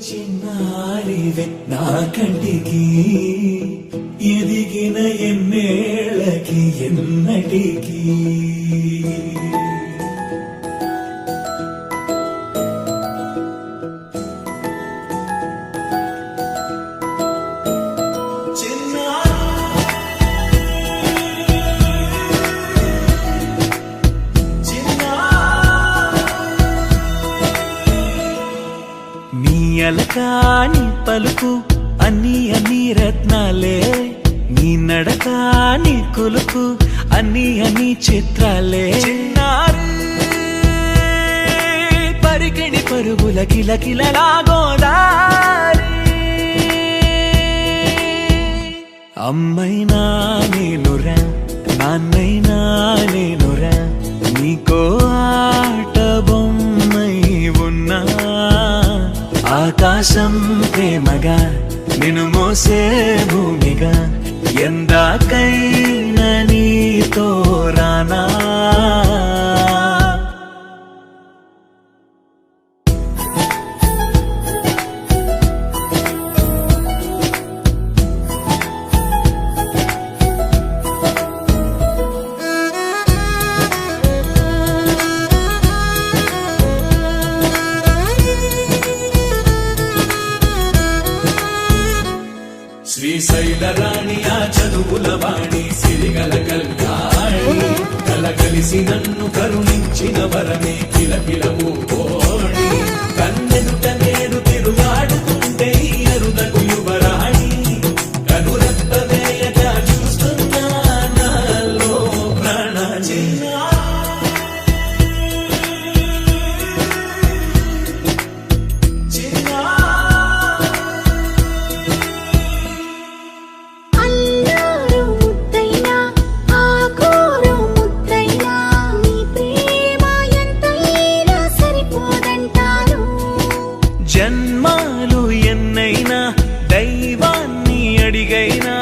చిన్నారివే నా కంటికి ఎదిగిన ఎన్నేళ్ళకి ఎన్నటికి అలకాని పలుకు అన్ని అన్ని రత్నాలే నీ నడక నీ కులుకు అన్ని అన్ని చిత్రాలే చిన్నారు పరికిణి పరుగుల కిలకిలలా గోదారి అమ్మైనా నేనురా నాన్నైనా నేనురా నీకో ఆట బొమ్మై ఉన్నా ఆకాశం ప్రేమగా నిన్ను మోసే భూమిగా ఎందాకైనా నీతో రానా శ్రీశైల రాణి ఆ చదువుల వాణి సిరిగల కల్యాణి కలగలిసి నన్ను కరుణించిన వరమే కిలకిలము కోణి కన్నెదుట నేడు తిరుగాడుతుంటే అరుదకు యువరాణి కనురెప్ప వేయగా చూస్తున్నా నాలో ప్రాణ జన్మాలు ఎన్నైనా దైవాన్ని అడిగైనా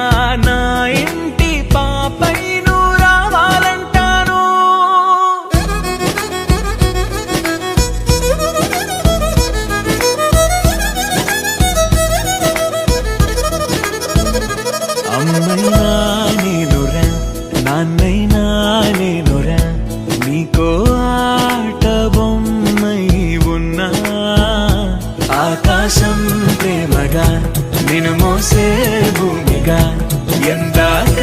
నా ఇంటి పాపై నువ్వు రావాలంటాను అమ్మైనా నేనురా నాన్నైనా నేనురా నీకో ఆట బొమ్మై ఉన్నా ఆకాశం ప్రేమగా నిన్ను మోసే భూమిగా ఎందాక